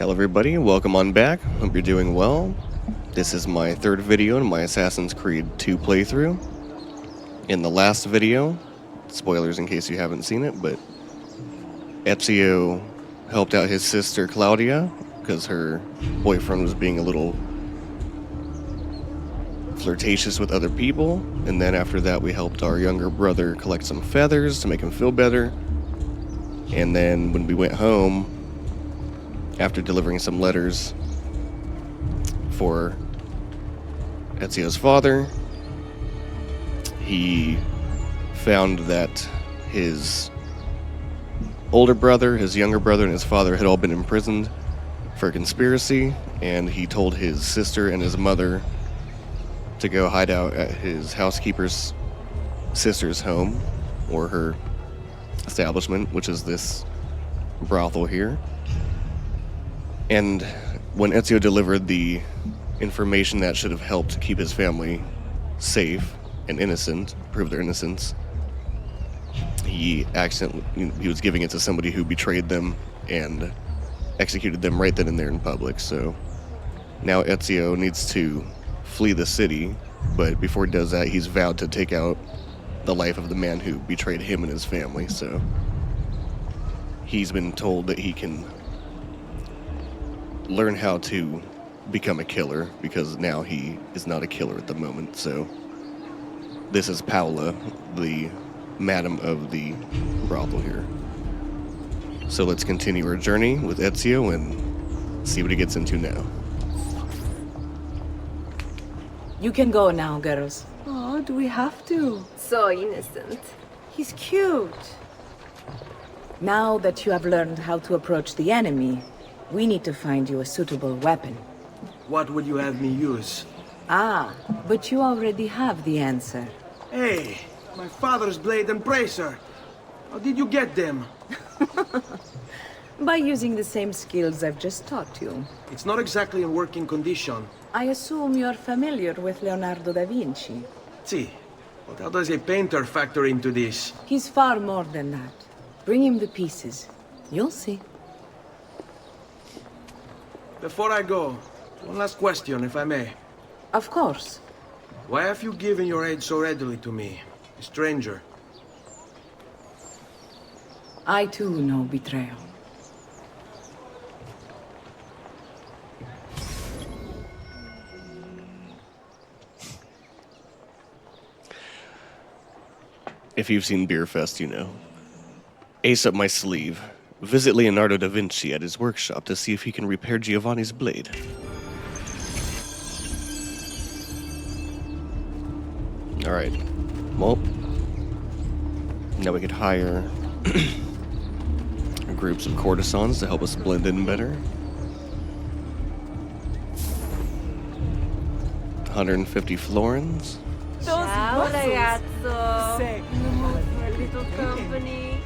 Hello everybody, welcome on back. Hope you're doing well. This is my third video in my Assassin's Creed 2 playthrough. In the last video, spoilers in case you haven't seen it, but Ezio helped out his sister Claudia because her boyfriend was being a little flirtatious with other people, and then after that we helped our younger brother collect some feathers to make him feel better. And then when we went home, after delivering some letters for Ezio's father, he found that his older brother, his younger brother, and his father had all been imprisoned for a conspiracy, and he told his sister and his mother to go hide out at his housekeeper's sister's home, or her establishment, which is this brothel here. And when Ezio delivered the information that should have helped keep his family safe and innocent, prove their innocence, he was giving it to somebody who betrayed them and executed them right then and there in public. So now Ezio needs to flee the city, but before he does that, he's vowed to take out the life of the man who betrayed him and his family. So he's been told that he can learn how to become a killer, because now he is not a killer at the moment. So this is Paola, the madam of the brothel here. So let's continue our journey with Ezio and see what he gets into now. You can go now, girls. Oh, do we have to? So innocent. He's cute. Now that you have learned how to approach the enemy, we need to find you a suitable weapon. What would you have me use? Ah, but you already have the answer. Hey, my father's blade and bracer. How did you get them? By using the same skills I've just taught you. It's not exactly in working condition. I assume you're familiar with Leonardo da Vinci. See, but how does a painter factor into this? He's far more than that. Bring him the pieces. You'll see. Before I go, one last question, if I may. Of course. Why have you given your aid so readily to me, a stranger? I too know betrayal. If you've seen Beer Fest, you know. Ace up my sleeve. Visit Leonardo da Vinci at his workshop to see if he can repair Giovanni's blade. Alright. Well, now we could hire groups of courtesans to help us blend in better. 150 florins. Ciao, ragazzo. In the mood for a little company?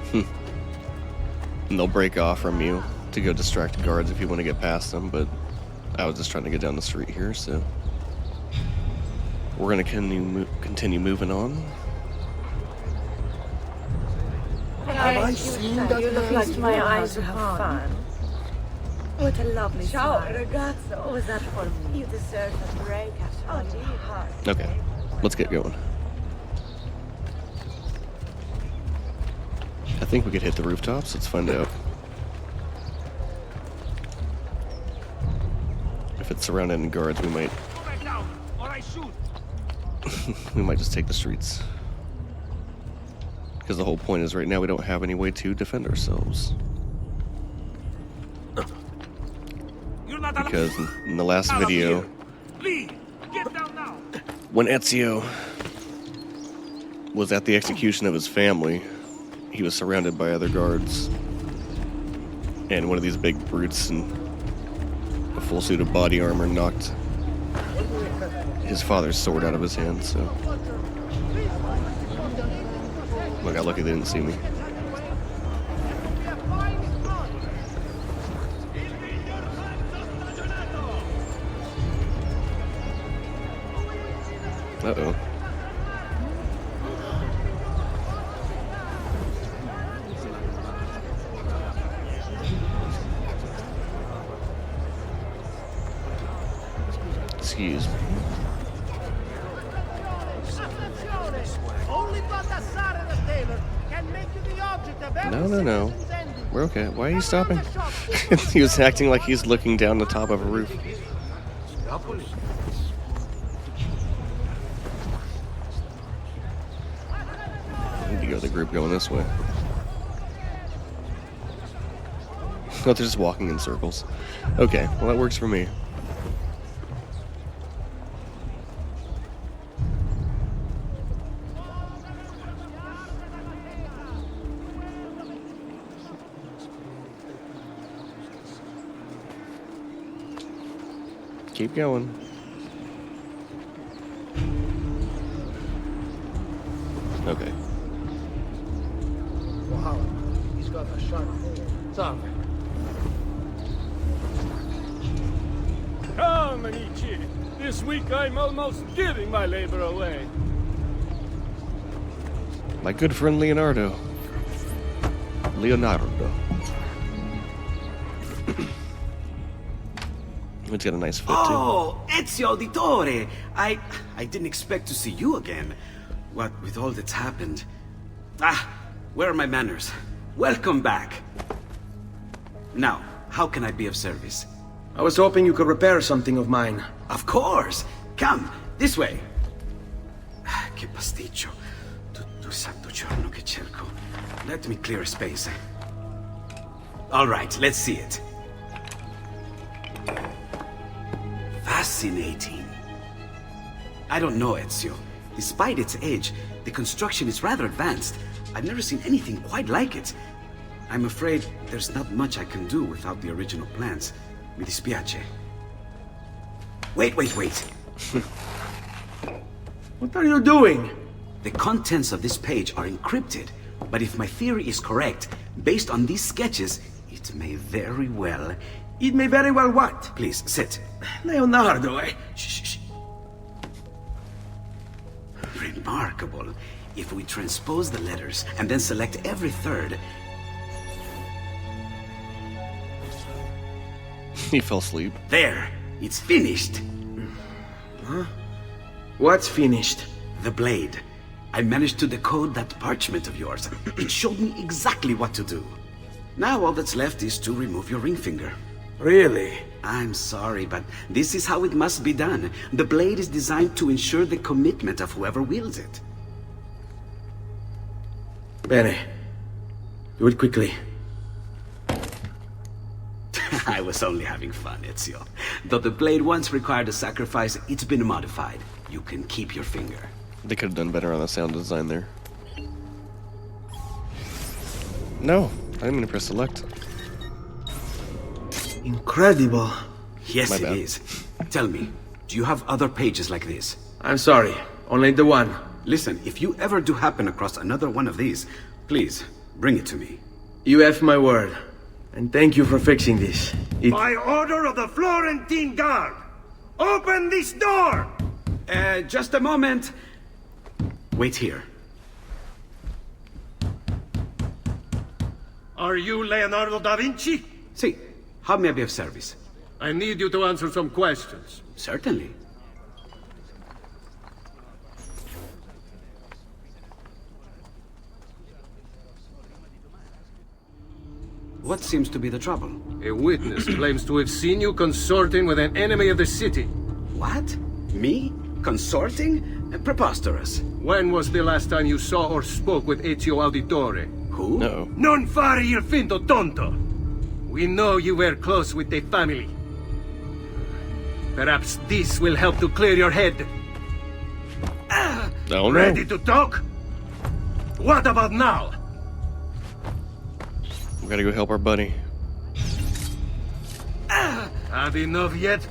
And they'll break off from you to go distract guards if you want to get past them, but I was just trying to get down the street here, so we're going to continue moving on. Have I seen that You look like my eyes to have have fun. What a lovely Ciao, smile. ragazzo. Was that for me? You deserve a break after all you heart. Okay, let's get going. I think we could hit the rooftops. Let's find out. If it's surrounded in guards, we might we might just take the streets. Because the whole point is right now we don't have any way to defend ourselves. Because in the last video, when Ezio was at the execution of his family, he was surrounded by other guards. And one of these big brutes in a full suit of body armor knocked his father's sword out of his hand, so I got lucky they didn't see me. Uh-oh. Excuse me. No. We're okay. Why are you stopping? He was acting like he's looking down the top of a roof. I need to go to the group going this way. Oh, they're just walking in circles. Okay, well that works for me. Keep going. Okay. Wow, he's got a sharp tongue. Come, amici. This week I'm almost giving my labor away. My good friend Leonardo. It's got a nice foot, too. Oh, Ezio Auditore! I didn't expect to see you again. What with all that's happened. Ah, where are my manners? Welcome back. Now, how can I be of service? I was hoping you could repair something of mine. Of course! Come, this way! Ah, che pasticcio. Tutto santo giorno che cerco. Let me clear a space. All right, let's see it. Fascinating. I don't know, Ezio. Despite its age, the construction is rather advanced. I've never seen anything quite like it. I'm afraid there's not much I can do without the original plans. Mi dispiace. Wait. What are you doing? The contents of this page are encrypted, but if my theory is correct, based on these sketches, it may very well... It may very well what? Please, sit. Leonardo, eh? Shh. Remarkable. If we transpose the letters and then select every third... He fell asleep. There! It's finished. Huh? What's finished? The blade. I managed to decode that parchment of yours. It showed me exactly what to do. Now all that's left is to remove your ring finger. Really? I'm sorry, but this is how it must be done. The blade is designed to ensure the commitment of whoever wields it. Bene. Do it quickly. I was only having fun, Ezio. Though the blade once required a sacrifice, it's been modified. You can keep your finger. They could have done better on the sound design there. No, I didn't mean to press select. Incredible. Yes, My it bad. is. Tell me, do you have other pages like this? I'm sorry. Only the one. Listen, if you ever do happen across another one of these, please, bring it to me. You have my word. And thank you for fixing this. By order of the Florentine Guard! Open this door! Just a moment. Wait here. Are you Leonardo da Vinci? See, how may I be of service? I need you to answer some questions. Certainly. What seems to be the trouble? A witness claims to have seen you consorting with an enemy of the city. What? Me? Consorting? Preposterous. When was the last time you saw or spoke with Ezio Auditore? Who? No. Non fare il finto tonto! We know you were close with the family. Perhaps this will help to clear your head. Oh no. Ready to talk? What about now? We gotta go help our buddy. Had enough yet?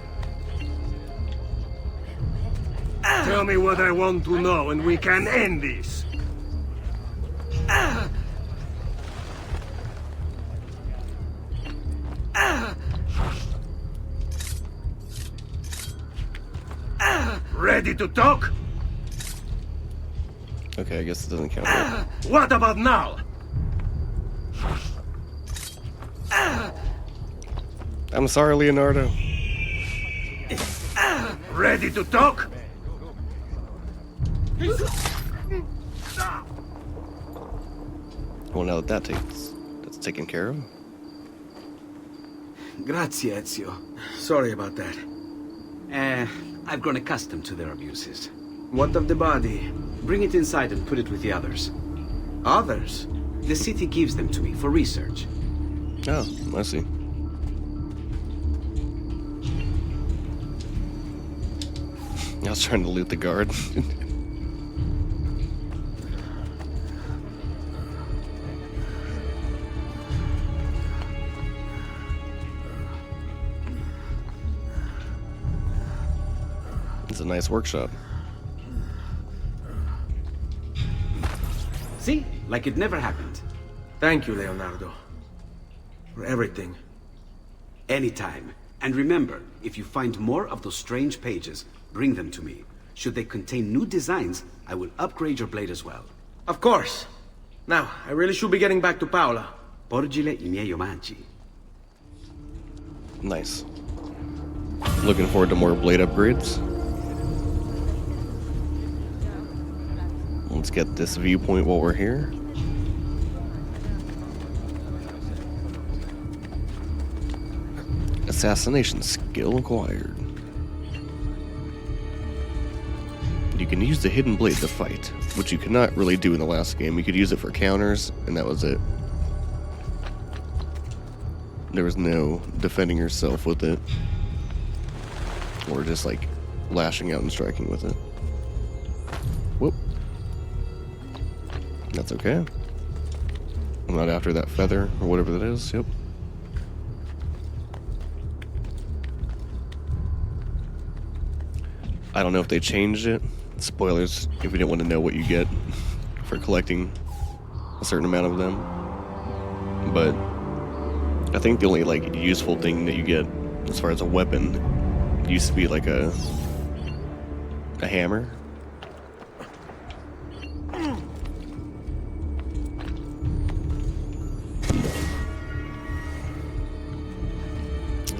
Tell me what I want to know and we can end this. Ready to talk? Okay, I guess it doesn't count. Yet. What about now? I'm sorry, Leonardo. Ready to talk? Well, now that's taken care of. Grazie, Ezio. Sorry about that. I've grown accustomed to their abuses. What of the body? Bring it inside and put it with the others. Others? The city gives them to me for research. Oh, I see. I was trying to loot the guard. It's a nice workshop. See? Like it never happened. Thank you, Leonardo. For everything. Anytime. And remember, if you find more of those strange pages, bring them to me. Should they contain new designs, I will upgrade your blade as well. Of course. Now, I really should be getting back to Paola. Porgile I miei omaggi. Nice. Looking forward to more blade upgrades. Let's get this viewpoint while we're here. Assassination skill acquired. You can use the hidden blade to fight, which you could not really do in the last game. You could use it for counters, and that was it. There was no defending yourself with it, or just like lashing out and striking with it. Whoop. That's okay. I'm not after that feather, or whatever that is. Yep. I don't know if they changed it. Spoilers if you didn't want to know what you get for collecting a certain amount of them. But I think the only like useful thing that you get as far as a weapon used to be like a hammer.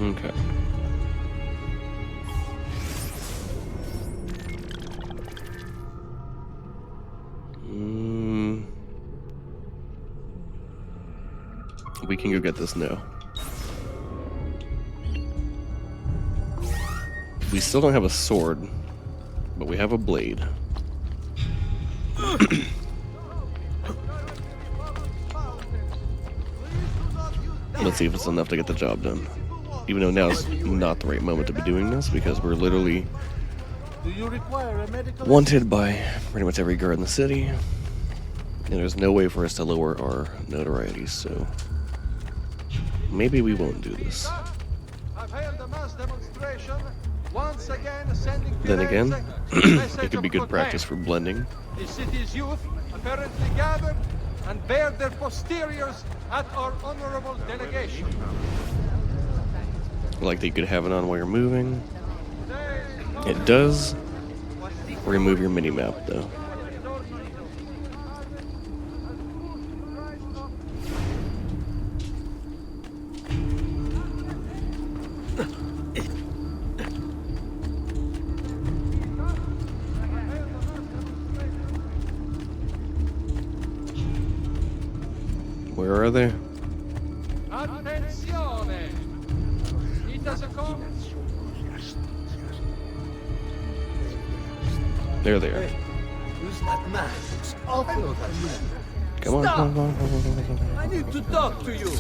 Okay. We can go get this now. We still don't have a sword, but we have a blade. Let's see if it's enough to get the job done. Even though now is not the right moment to be doing this, because we're literally wanted by pretty much every guard in the city. And there's no way for us to lower our notoriety, so maybe we won't do this. Then again, it could be good practice for blending. The city's youth apparently gathered and bared their posteriors at our honorable delegation. Like that you could have it on while you're moving. It does remove your mini-map, though. Where are they? Attenzione! It does a come. There they are. Who's that man? It's awful. Come on, come on, come on. I need to talk to you.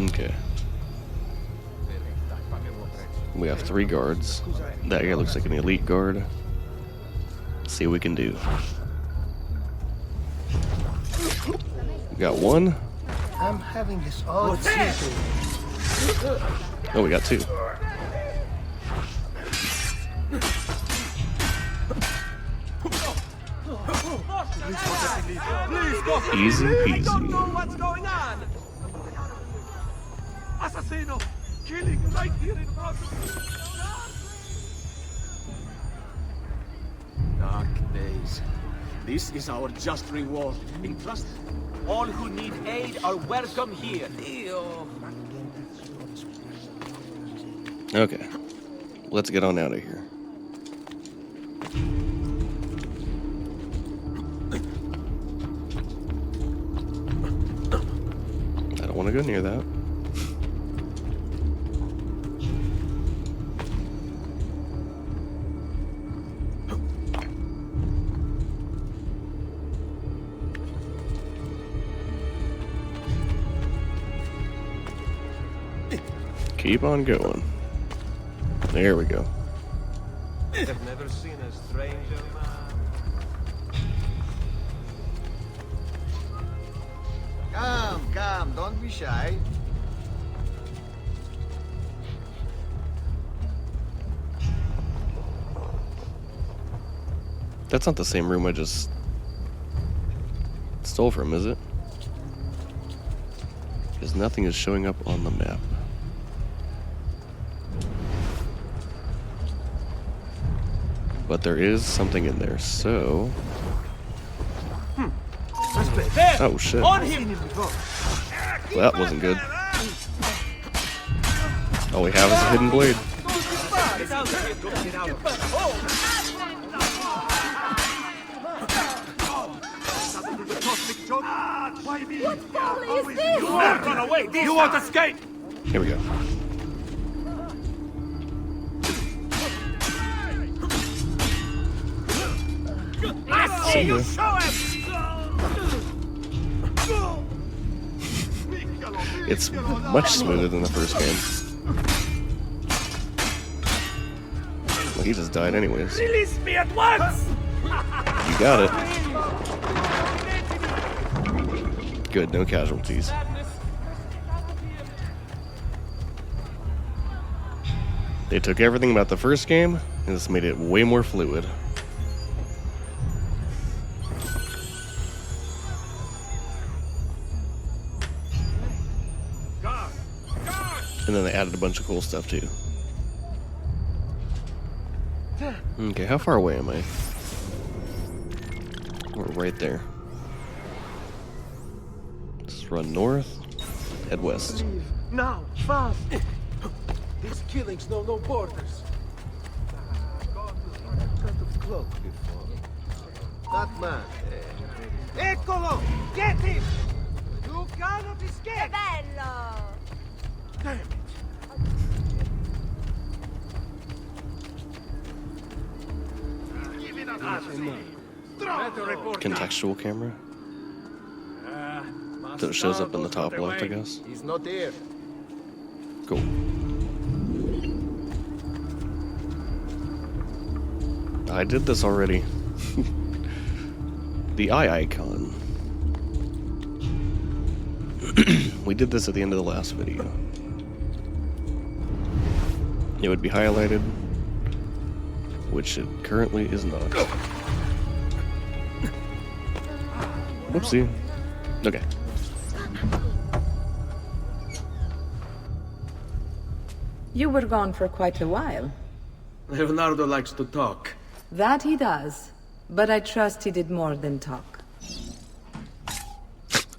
Okay. We have 3 guards. That guy looks like an elite guard. Let's see what we can do. We got 1. I'm having this odd seizure. Oh, we got 2. Easy peasy. Don't know what's going on. Assassino, killing right here in front of me. Dark days. This is our just reward. Entrust. All who need aid are welcome here. Okay. Let's get on out of here. I don't want to go near that. Keep on going. There we go. I've never seen a stranger man. Come, don't be shy. That's not the same room I just stole from, is it? Because nothing is showing up on the map. But there is something in there, so... Oh, shit. On him! Well, that wasn't good. All we have is a hidden blade. What folly is this? You won't run away! You won't escape! Here we go. See ya. It's much smoother than the first game. Well, he just died anyways. Release me at once! You got it. Good, no casualties. They took everything about the first game and just made it way more fluid. And then they added a bunch of cool stuff too. Okay, how far away am I? We're right there. Let's run north, head west. Leave. Now, fast! These killings know no borders. I cut of cloak before. That man. Eccolo! Get him! You cannot escape! Bello! Damn it! Contextual camera? So it shows up in the top left, I guess. He's not here. Cool. I did this already. The eye icon. We did this at the end of the last video. It would be highlighted, which it currently is not. Whoopsie. Okay. You were gone for quite a while. Leonardo likes to talk. That he does. But I trust he did more than talk.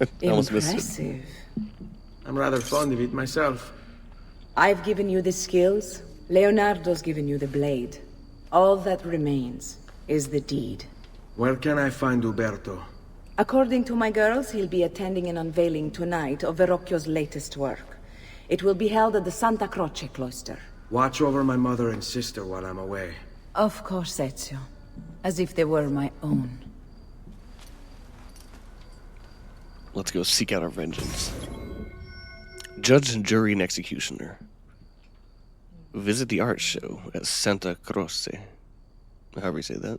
I almost missed it. Impressive. I'm rather fond of it myself. I've given you the skills. Leonardo's given you the blade. All that remains is the deed. Where can I find Uberto? According to my girls, he'll be attending an unveiling tonight of Verrocchio's latest work. It will be held at the Santa Croce cloister. Watch over my mother and sister while I'm away. Of course, Ezio. As if they were my own. Let's go seek out our vengeance. Judge, jury, and executioner. Visit the art show at Santa Croce. However you say that.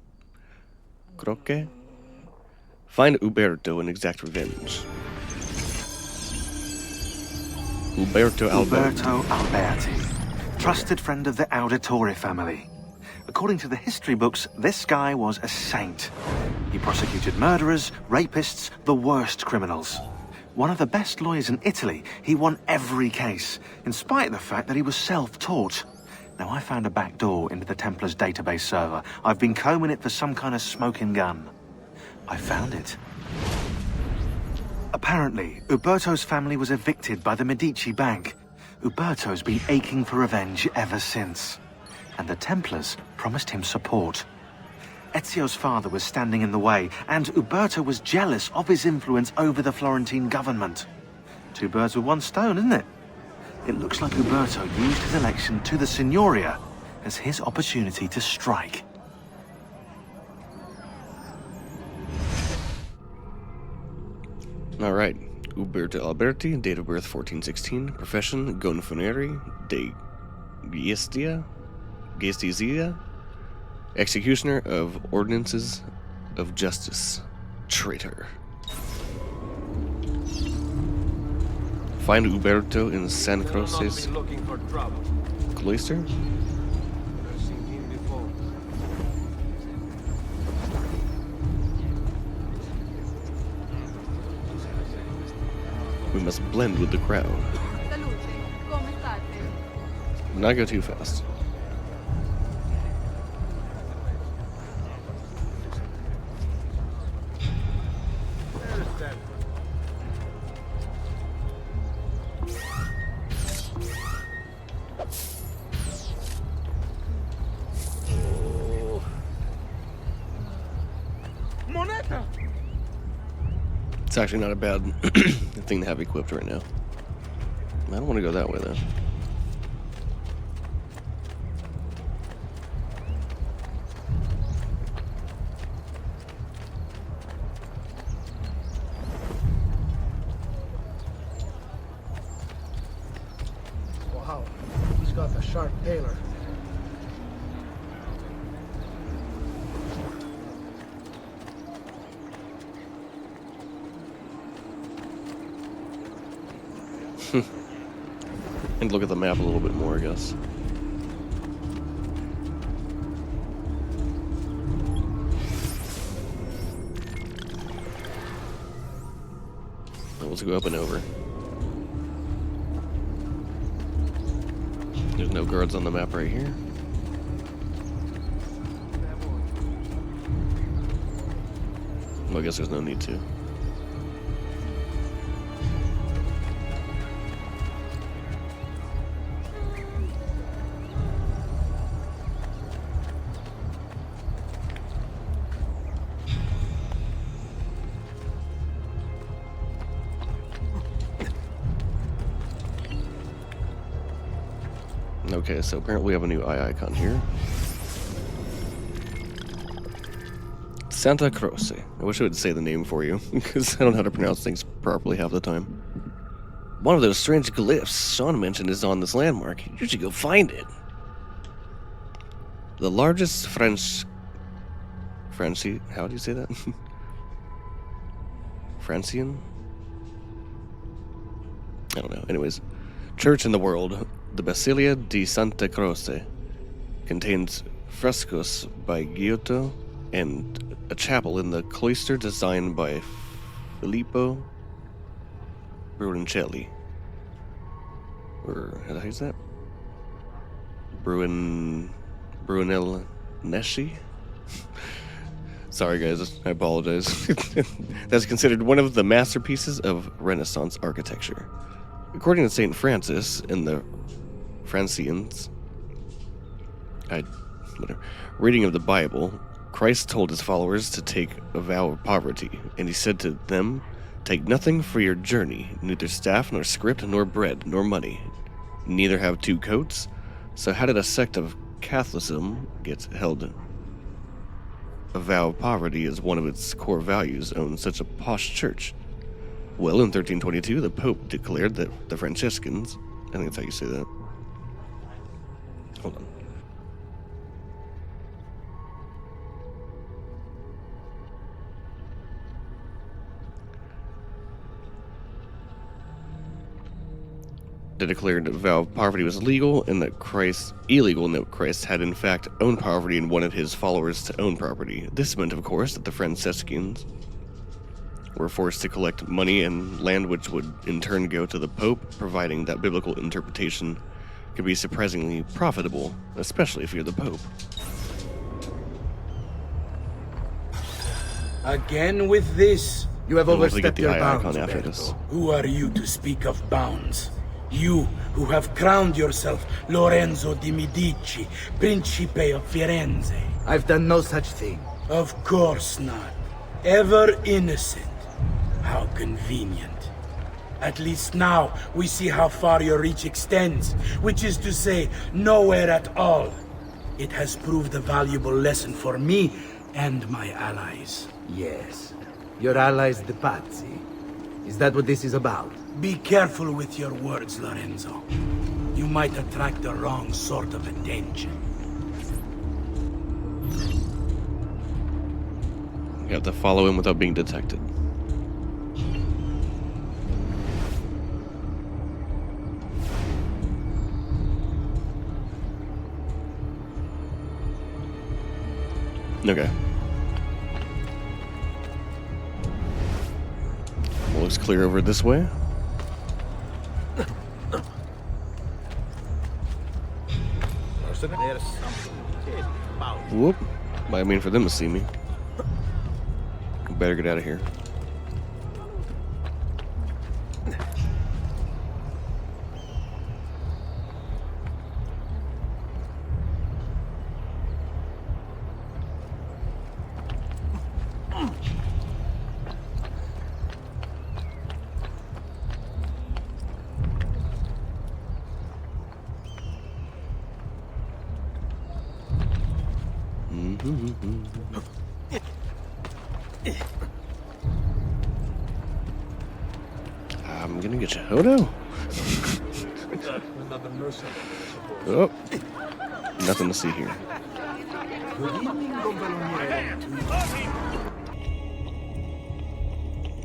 Croce? Find Uberto and exact revenge. Uberto Alberti. Uberto Alberti, trusted friend of the Auditore family. According to the history books, this guy was a saint. He prosecuted murderers, rapists, the worst criminals. One of the best lawyers in Italy, he won every case, in spite of the fact that he was self-taught. Now, I found a back door into the Templars' database server. I've been combing it for some kind of smoking gun. I found it. Apparently, Uberto's family was evicted by the Medici Bank. Uberto's been aching for revenge ever since, and the Templars promised him support. Ezio's father was standing in the way, and Uberto was jealous of his influence over the Florentine government. Two birds with one stone, isn't it? It looks like Uberto used his election to the Signoria as his opportunity to strike. All right. Uberto Alberti, date of birth 1416, profession gonfonieri de Giustizia, executioner of ordinances of justice, traitor. Find Uberto in San Croce's cloister. We must blend with the crowd. Not go too fast. Moneta! It's actually not a bad thing to have equipped right now. I don't want to go that way, though. Wow, he's got a sharp tailor. And look at the map a little bit more, I guess. Let's go up and over. There's no guards on the map right here. Well, I guess there's no need to. Okay, so apparently we have a new eye icon here. Santa Croce. I wish I would say the name for you, because I don't know how to pronounce things properly half the time. One of those strange glyphs Sean mentioned is on this landmark. You should go find it. The largest French... How do you say that? Francian? I don't know. Anyways. Church in the world. The Basilia di Santa Croce contains frescoes by Giotto and a chapel in the cloister designed by Filippo Brunelleschi. Or how do you say that? Brunelleschi? Sorry guys, I apologize. That's considered one of the masterpieces of Renaissance architecture. According to St. Francis in the Francians, reading of the Bible, Christ told his followers to take a vow of poverty, and he said to them, "Take nothing for your journey, neither staff, nor script, nor bread, nor money, neither have two coats." So how did a sect of Catholicism get held a vow of poverty as one of its core values own such a posh church? Well, in 1322, the Pope declared that the Franciscans, I think that's how you say that. Hold on. They declared that vow of poverty was illegal and that Christ had in fact owned poverty and wanted his followers to own property. This meant, of course, that the Franciscans were forced to collect money and land, which would in turn go to the Pope, providing that biblical interpretation could be surprisingly profitable, especially if you're the Pope. Again with this? You have And we'll get overstepped the your eye bounds, icon after Uberto. this. Who are you to speak of bounds? You who have crowned yourself Lorenzo di Medici, Principe of Firenze. I've done no such thing. Of course not. Ever innocent. How convenient. At least now we see how far your reach extends, which is to say, nowhere at all. It has proved a valuable lesson for me and my allies. Yes. Your allies, the Pazzi. Is that what this is about? Be careful with your words, Lorenzo. You might attract the wrong sort of attention. You have to follow him without being detected. Okay. Well, looks clear over this way. Whoop. Might mean for them to see me. Better get out of here. I'm gonna get you, Hodo. Oh, nothing to see here.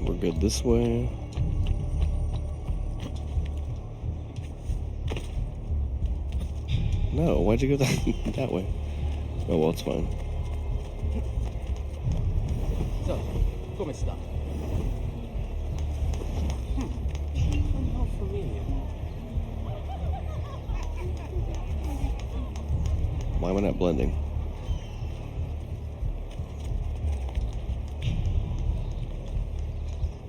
We're good this way. No, why'd you go that way? Oh well, it's fine. So, come sta? Why am I not blending?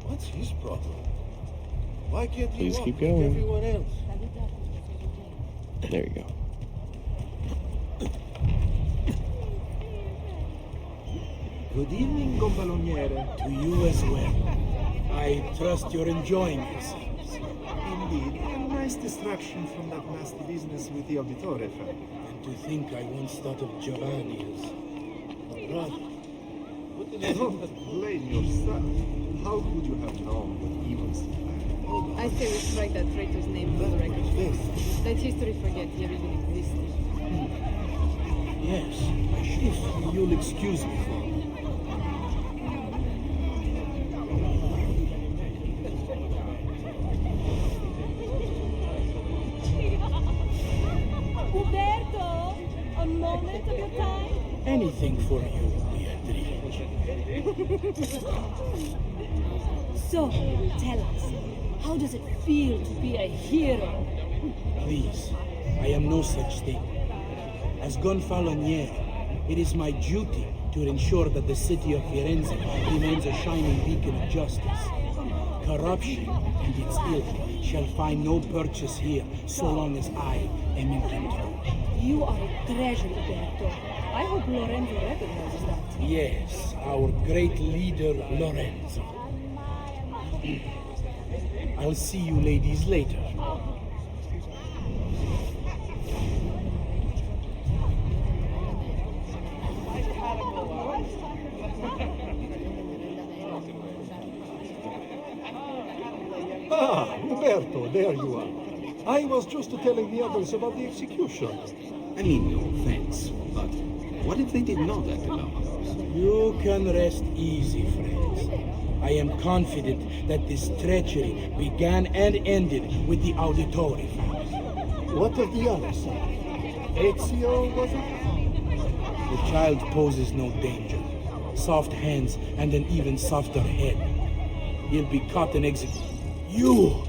What's his problem? Why can't he Please walk keep like going. everyone else? There you go. Good evening, Gonfaloniere. To you as well. I trust you're enjoying yourselves. Indeed, a nice distraction from that nasty business with the Auditore family. And to think I once thought of Giovanni as a brother. Don't blame yourself. How could you have known what he was like? I say we strike that traitor's name from the record. Let history forget he ever even existed. Yes, if you'll excuse me for it. Uberto, a moment of your time. Anything for you, Beatrice. So, tell us, how does it feel to be a hero? Please, I am no such thing. As Gonfaloniere, it is my duty to ensure that the city of Firenze remains a shining beacon of justice. Corruption and its ilk shall find no purchase here so long as I am in control. You are a treasure, Uberto. I hope Lorenzo recognizes that. Yes, our great leader, Lorenzo. I'll see you ladies later. Ah, Uberto, there you are. I was just telling the others about the execution. I mean, no offense, but what if they didn't know that about? You can rest easy, friends. I am confident that this treachery began and ended with the Auditore family. What of the other side? Ezio, was it? The child poses no danger. Soft hands and an even softer head. He'll be caught and executed. You!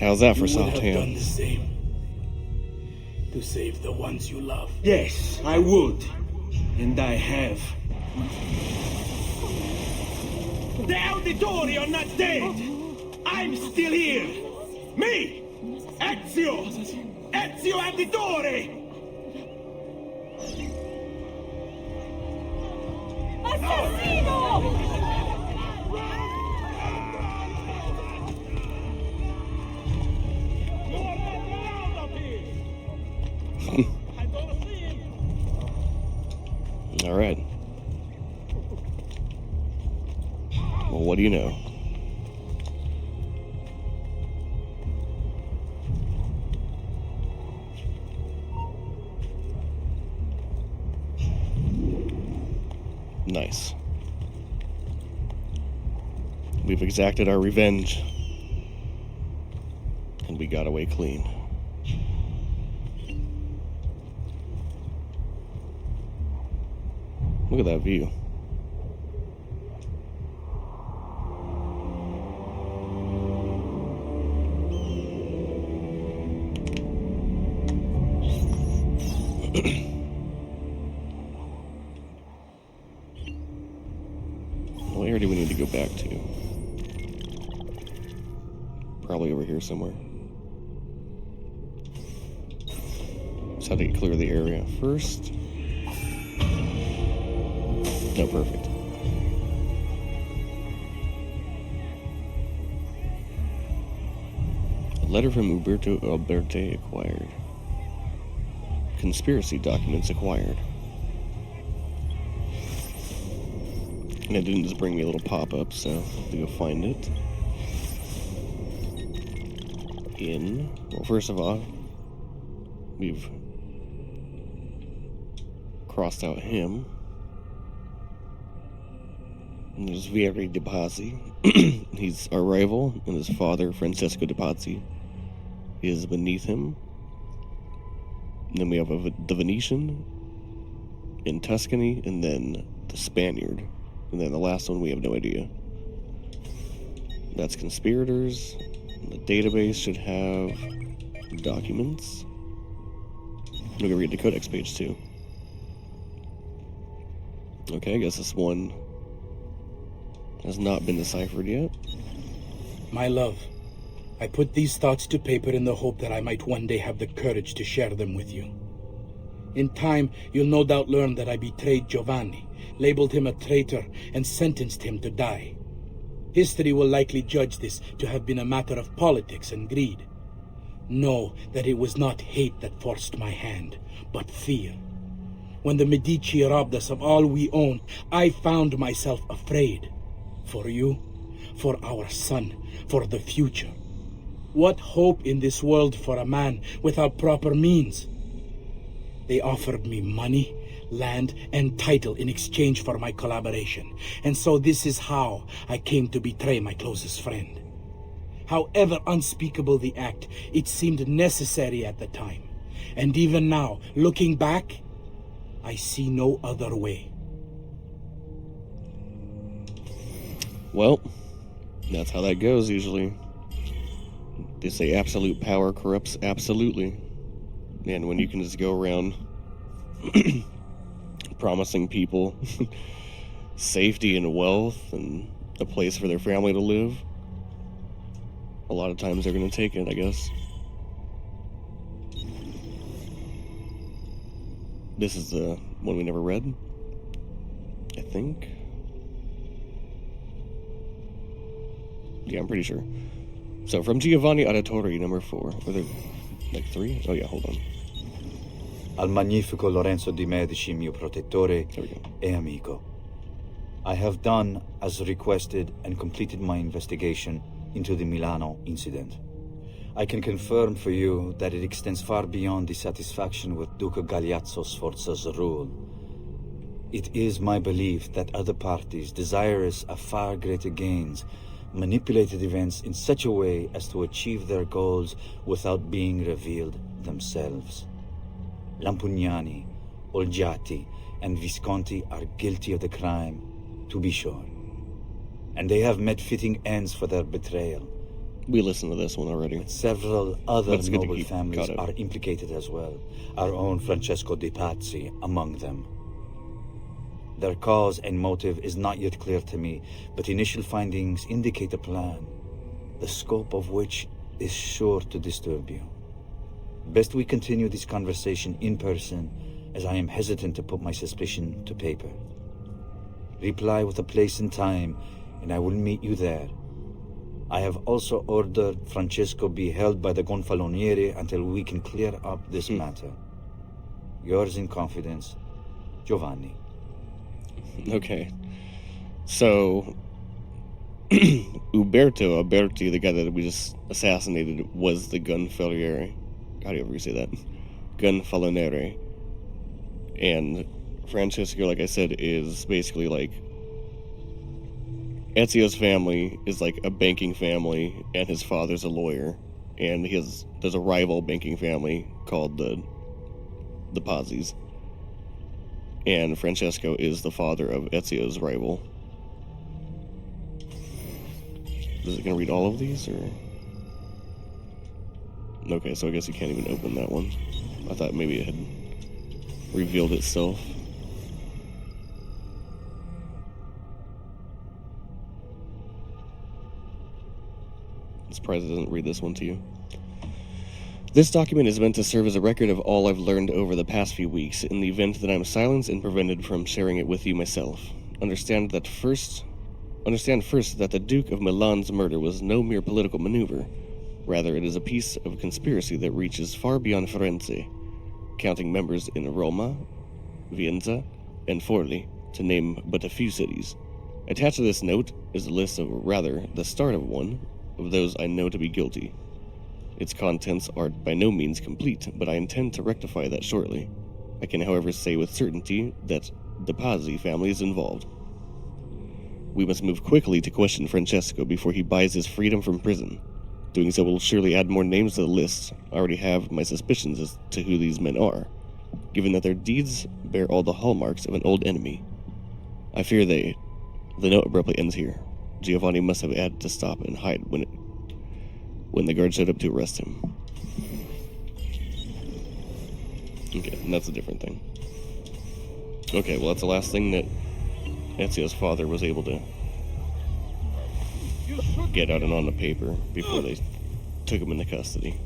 How's that for You would soft have done the hands? same. to save the ones you love. Yes, I would. And I have. The Auditori are not dead! I'm still here! Me! Ezio! Ezio Auditore! Assassino! All right. Well, what do you know? Nice. We've exacted our revenge, and we got away clean. Look at that view. Where do we need to go back to? Probably over here somewhere. Just have to clear the area first. No, perfect. A letter from Uberto Alberti acquired. Conspiracy documents acquired. And it didn't just bring me a little pop-up, so I have to go find it. Well, first of all, we've crossed out him. And there's Vieri de Pazzi. He's our rival, and his father, Francesco de Pazzi, is beneath him. And then we have the Venetian in Tuscany, and then the Spaniard. And then the last one, we have no idea. That's conspirators. The database should have documents. We can read the codex page too. Okay, I guess this one has not been deciphered yet. My love, I put these thoughts to paper in the hope that I might one day have the courage to share them with you. In time, you'll no doubt learn that I betrayed Giovanni, labeled him a traitor, and sentenced him to die. History will likely judge this to have been a matter of politics and greed. Know that it was not hate that forced my hand, but fear. When the Medici robbed us of all we own, I found myself afraid. For you, for our son, for the future. What hope in this world for a man without proper means? They offered me money, land, and title in exchange for my collaboration. And so this is how I came to betray my closest friend. However unspeakable the act, it seemed necessary at the time. And even now, looking back, I see no other way. Well, that's how that goes usually. They say absolute power corrupts absolutely. And when you can just go around promising people safety and wealth and a place for their family to live, a lot of times they're going to take it, I guess. This is the one we never read, I think. Yeah, I'm pretty sure. So, from Giovanni Auditore, number 4. Are there, like, 3? Oh, yeah, hold on. Al magnifico Lorenzo di Medici, mio protettore e amico. I have done as requested and completed my investigation into the Milano incident. I can confirm for you that it extends far beyond dissatisfaction with Duca Galeazzo Sforza's rule. It is my belief that other parties, desirous of far greater gains, manipulated events in such a way as to achieve their goals without being revealed themselves. Lampugnani, Olgiati, and Visconti are guilty of the crime, to be sure. And they have met fitting ends for their betrayal. We listened to this one already. But several other That's good to noble keep families caught up. are implicated as well, our own Francesco de Pazzi among them. Their cause and motive is not yet clear to me, but initial findings indicate a plan, the scope of which is sure to disturb you. Best we continue this conversation in person, as I am hesitant to put my suspicion to paper. Reply with a place and time, and I will meet you there. I have also ordered Francesco be held by the Gonfaloniere until we can clear up this matter. Yours in confidence, Giovanni. Okay. So, Uberto Alberti, the guy that we just assassinated, was the Gonfaloniere. How do you ever say that? Gonfaloniere. And Francesco, like I said, is basically like... Ezio's family is like a banking family, and his father's a lawyer. And there's a rival banking family called the Pazzis. And Francesco is the father of Ezio's rival. Is it going to read all of these, or...? Okay, so I guess you can't even open that one. I thought maybe it had revealed itself. I'm surprised it doesn't read this one to you. This document is meant to serve as a record of all I've learned over the past few weeks, in the event that I'm silenced and prevented from sharing it with you myself. Understand first that the Duke of Milan's murder was no mere political maneuver. Rather, it is a piece of conspiracy that reaches far beyond Florence, counting members in Roma, Vicenza, and Forli, to name but a few cities. Attached to this note is a list of, rather, the start of one, of those I know to be guilty. Its contents are by no means complete, but I intend to rectify that shortly. I can, however, say with certainty that the Pazzi family is involved. We must move quickly to question Francesco before he buys his freedom from prison. Doing so will surely add more names to the list. I already have my suspicions as to who these men are, given that their deeds bear all the hallmarks of an old enemy. I fear The note abruptly ends here. Giovanni must have had to stop and hide when the guard showed up to arrest him. Okay, and that's a different thing. Okay, well that's the last thing that Ezio's father was able to get out and on the paper before they took him into custody.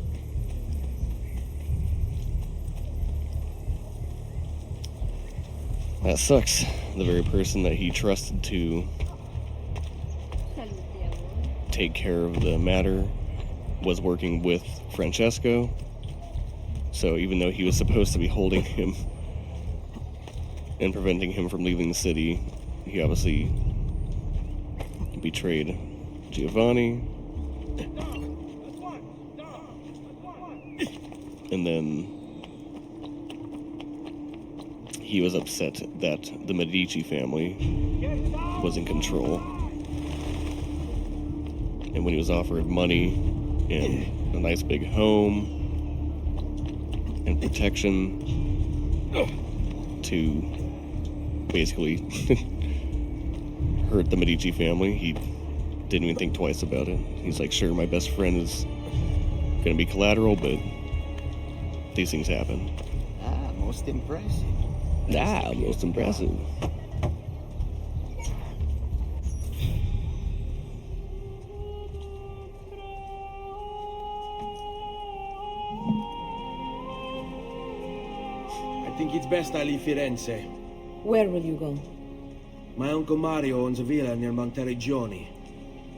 That sucks. The very person that he trusted to take care of the matter was working with Francesco. So even though he was supposed to be holding him and preventing him from leaving the city, he obviously betrayed Giovanni. And then he was upset that the Medici family was in control. And when he was offered money and a nice big home and protection to basically hurt the Medici family, he didn't even think twice about it. He's like, sure, my best friend is gonna be collateral, but these things happen. Ah, most impressive. Most impressive. I think it's best I leave Firenze. Where will you go? My uncle Mario owns a villa near Monteregioni.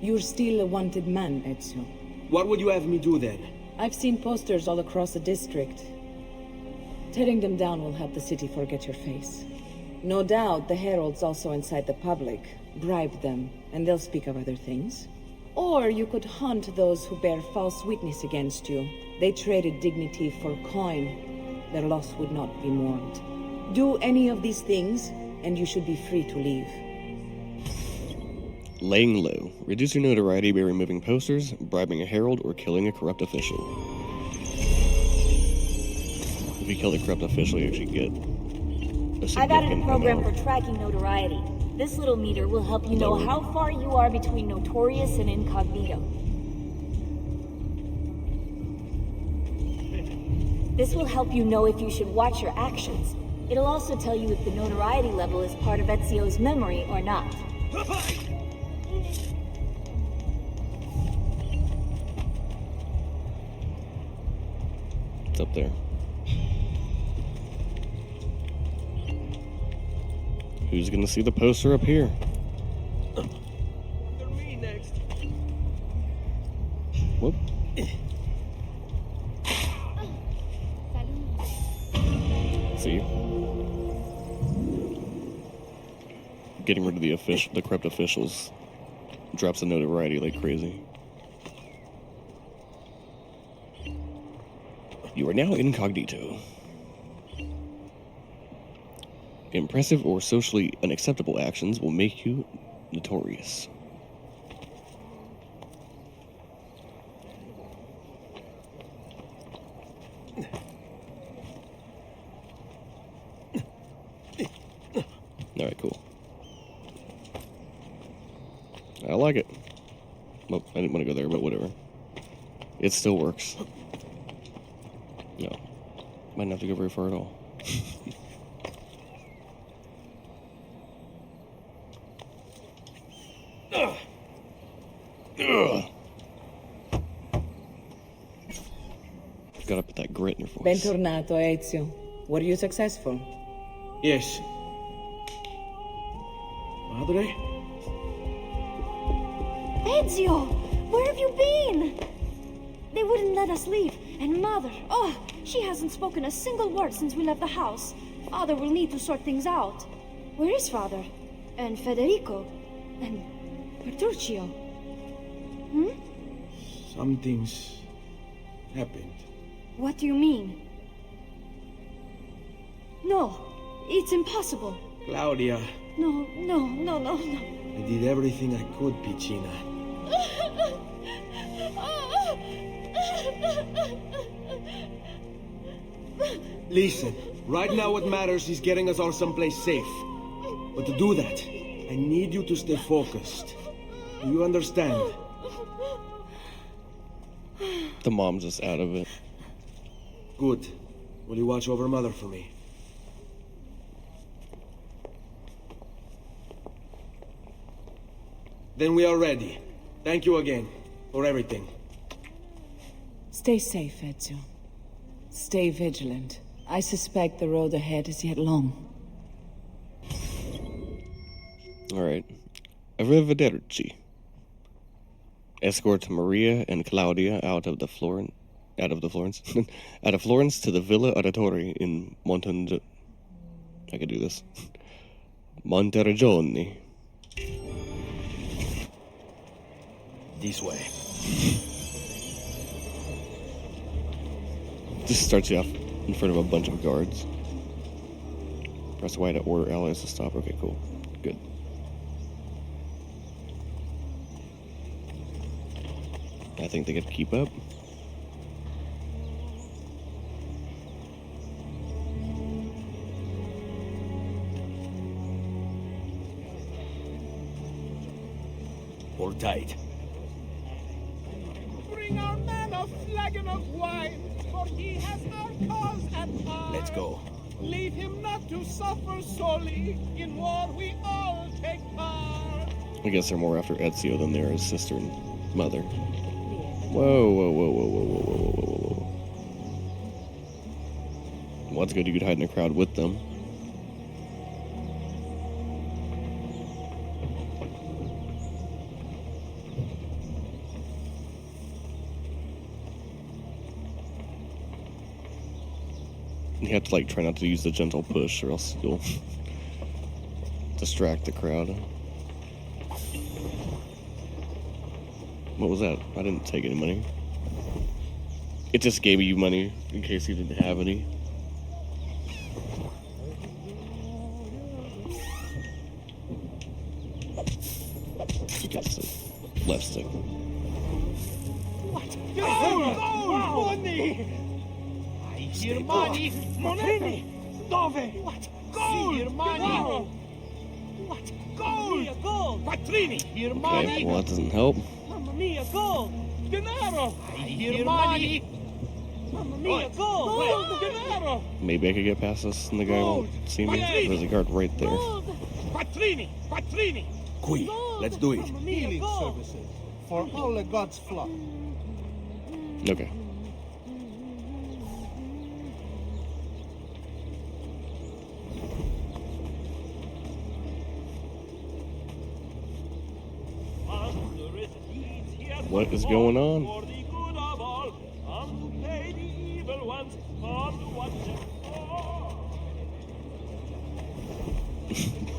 You're still a wanted man, Ezio. What would you have me do then? I've seen posters all across the district. Tearing them down will help the city forget your face. No doubt the heralds also incite the public, bribe them, and they'll speak of other things. Or you could hunt those who bear false witness against you. They traded dignity for coin. Their loss would not be mourned. Do any of these things, and you should be free to leave. Laying low. Reduce your notoriety by removing posters, bribing a herald, or killing a corrupt official. If you kill the corrupt official, you actually get a significant I've added a program amount. for tracking notoriety. This little meter will help you know how far you are between notorious and incognito. This will help you know if you should watch your actions. It'll also tell you if the notoriety level is part of Ezio's memory or not. It's up there. Who's gonna see the poster up here? Me next. Whoop. See? Getting rid of the corrupt officials drops the notoriety like crazy. You are now incognito. Impressive or socially unacceptable actions will make you notorious. Alright, cool. I like it. Well, I didn't want to go there, but whatever. It still works. No. Might not have to go very far at all. Gotta put that grit in your voice. Bentornato, Ezio. Were you successful? Yes. Madre? Ezio! Where have you been? They wouldn't let us leave. And Mother, oh, she hasn't spoken a single word since we left the house. Father will need to sort things out. Where is Father? And Federico? And Petruccio? Hmm? Something's happened. What do you mean? No, it's impossible. Claudia, No. I did everything I could, Piccina. Listen, right now what matters is getting us all someplace safe. But to do that, I need you to stay focused. Do you understand? The mom's just out of it. Good. Will you watch over Mother for me? Then we are ready. Thank you again for everything. Stay safe, Ezio. Stay vigilant. I suspect the road ahead is yet long. Alright. Arrivederci. Escort Maria and Claudia out of Florence out of Florence to the Villa Auditore in I could do this. Montergioni. This way. Just starts you off in front of a bunch of guards. Press Y to order allies to stop. Okay, cool. Good. I think they could keep up. Hold tight. Bring our man a flagon of wine, for he has our cause at heart. Let's go. Leave him not to suffer solely. In war we all take part. I guess they're more after Ezio than they are his sister and mother. Whoa, whoa, whoa, whoa, whoa, whoa, whoa, whoa, whoa, whoa. Well, that's good. You could hide in a crowd with them. You have to, like, try not to use the gentle push, or else you'll distract the crowd. What was that? I didn't take any money. It just gave you money in case you didn't have any. I guess the left stick. What? Gold! Money! I hear money! Money! Dove? What? Gold! Money! What? Gold! Gold! Quattrini! Hear money! Okay, well, that doesn't help. Mamma mia, gold! Denaro! I hear money! Mamma mia, gold! Denaro! Maybe I could get past this and the guy won't see me. There's a guard right there. Quattrini! Quattrini! Qui, let's do it. Healing services for all the gods' flock. Okay. What is going on?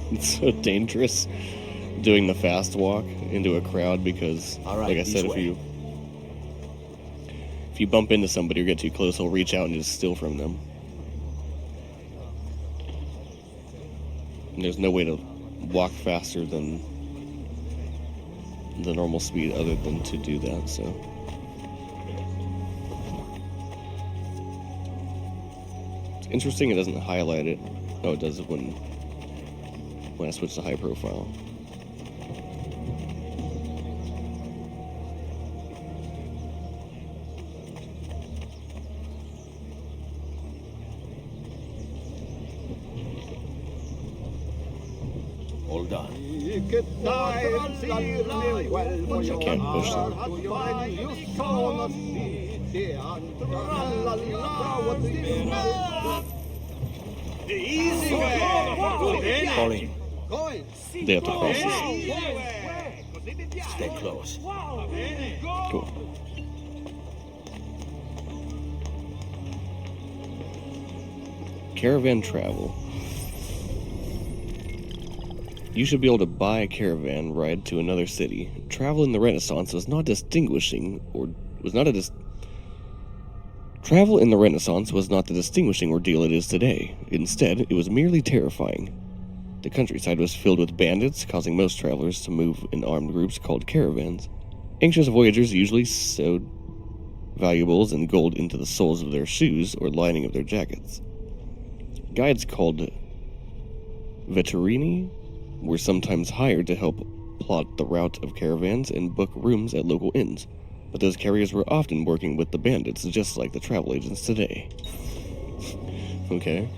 It's so dangerous doing the fast walk into a crowd because, like I said, if you bump into somebody or get too close, he'll reach out and just steal from them. And there's no way to walk faster than the normal speed other than to do that, so. It's interesting it doesn't highlight it. Oh, it does it when I switch to high profile. All done. I can't push them. Easy way! Pauline, They have to cross this. stay close. Cool. Caravan travel. You should be able to buy a caravan ride to another city. Travel in the Renaissance was not distinguishing or was not a Travel in the Renaissance was not the distinguishing ordeal it is today. Instead, it was merely terrifying. The countryside was filled with bandits, causing most travelers to move in armed groups called caravans. Anxious voyagers usually sewed valuables and gold into the soles of their shoes or lining of their jackets. Guides called vetturini were sometimes hired to help plot the route of caravans and book rooms at local inns, but those carriers were often working with the bandits, just like the travel agents today. Okay.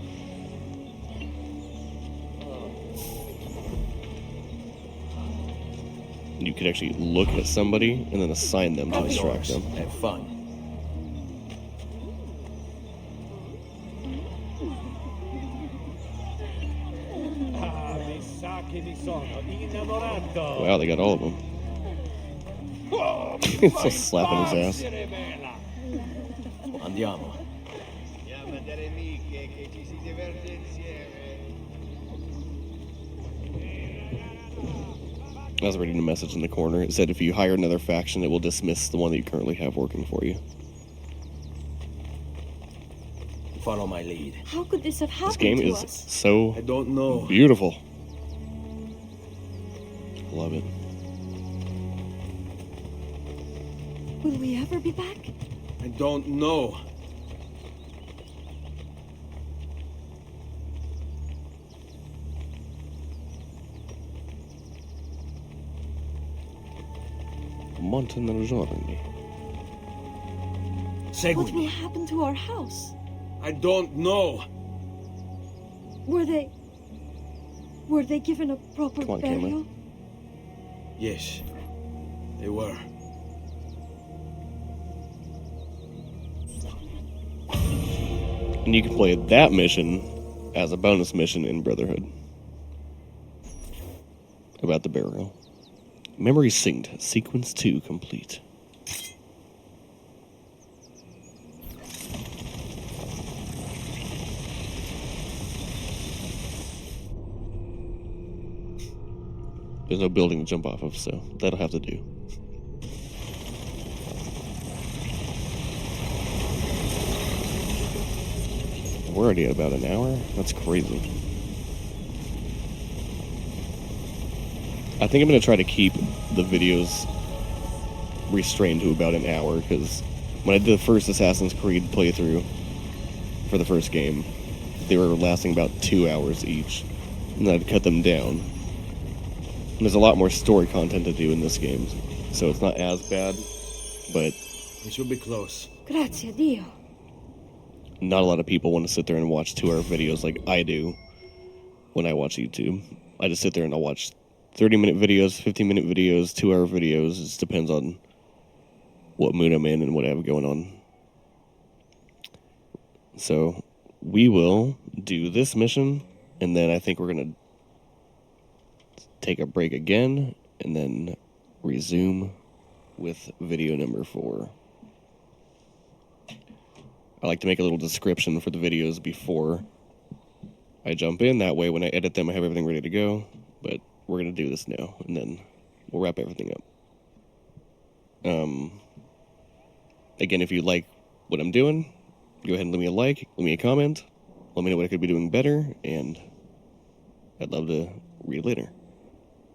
You could actually look at somebody and then assign them to distract them. Have fun. Wow, they got all of them. It's just slapping his ass. Andiamo. I was reading a message in the corner. It said if you hire another faction, it will dismiss the one that you currently have working for you. Follow my lead. How could this have happened This game to is us? so I don't know. Beautiful. Love it. Will we ever be back? I don't know. Montano giorni. What will happen to our house? I don't know. Were they given a proper Come on, burial? camera. Yes, they were. And you can play that mission as a bonus mission in Brotherhood. About the burial. Memory synced. Sequence 2 complete. There's no building to jump off of, so that'll have to do. We're already at about an hour? That's crazy. I think I'm going to try to keep the videos restrained to about an hour, because when I did the first Assassin's Creed playthrough for the first game, they were lasting about 2 hours each, and then I'd cut them down. And there's a lot more story content to do in this game, so it's not as bad, but... We should be close. Grazie Dio. not a lot of people want to sit there and watch 2-hour videos like I do when I watch YouTube. I just sit there and I'll watch 30-minute videos, 15-minute videos, 2-hour videos. It just depends on what mood I'm in and what I have going on. So we will do this mission, and then I think we're going to take a break again, and then resume with video number 4. I like to make a little description for the videos before I jump in. That way when I edit them, I have everything ready to go. But we're going to do this now, and then we'll wrap everything up. Again, if you like what I'm doing, go ahead and leave me a like, leave me a comment, let me know what I could be doing better, and I'd love to read later.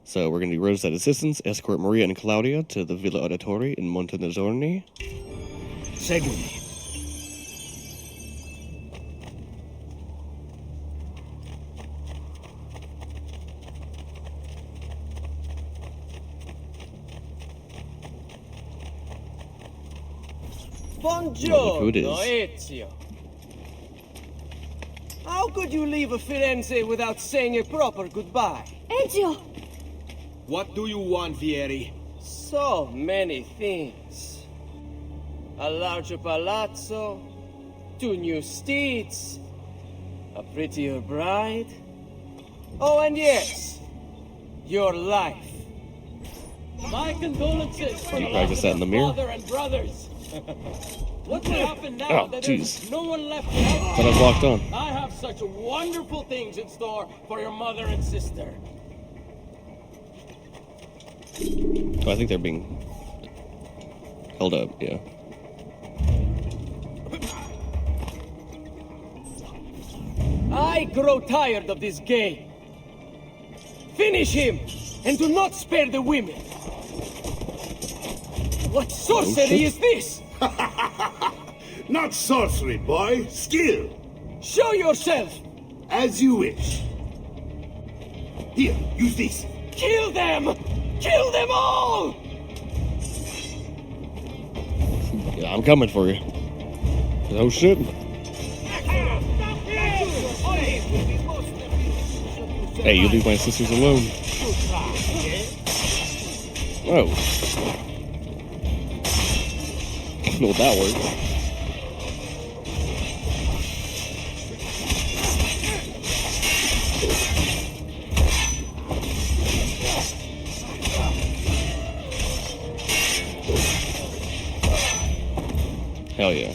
So we're going to do roadside assistance, escort Maria and Claudia to the Villa Auditori in Montenazzone. Seguimi. Buongiorno, Ezio. How could you leave Firenze without saying a proper goodbye? Ezio! What do you want, Vieri? So many things. A larger palazzo, 2 new steeds, a prettier bride. Oh, and yes, your life. My condolences for the practice that in the mirror? father and brothers. What will happen now that there's no one left to help? But I've locked on. I have such wonderful things in store for your mother and sister. Oh, I think they're being held up, yeah. I grow tired of this game. Finish him, and do not spare the women. What sorcery is this? Not sorcery, boy. Skill. Show yourself. As you wish. Here, use this. Kill them! Kill them all! Yeah, I'm coming for you. Oh shit. Hey, you leave my sisters alone. Oh. Well, that works. Hell yeah.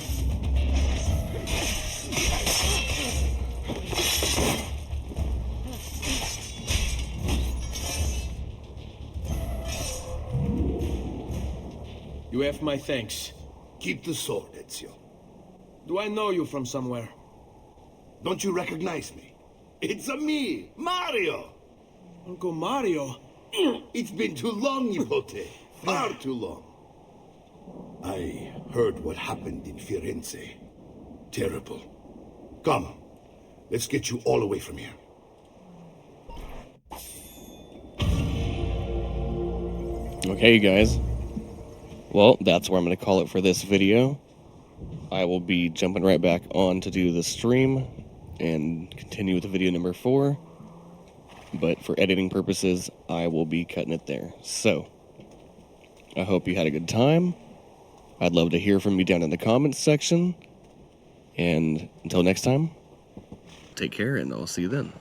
You have my thanks. Keep the sword, Ezio. Do I know you from somewhere? Don't you recognize me? It's me, Mario! Uncle Mario? It's been too long, Nipote. Far too long. I heard what happened in Firenze. Terrible. Come, let's get you all away from here. Okay, you guys. Well, that's where I'm going to call it for this video. I will be jumping right back on to do the stream and continue with the video number 4. But for editing purposes, I will be cutting it there. So, I hope you had a good time. I'd love to hear from you down in the comments section. And until next time, take care and I'll see you then.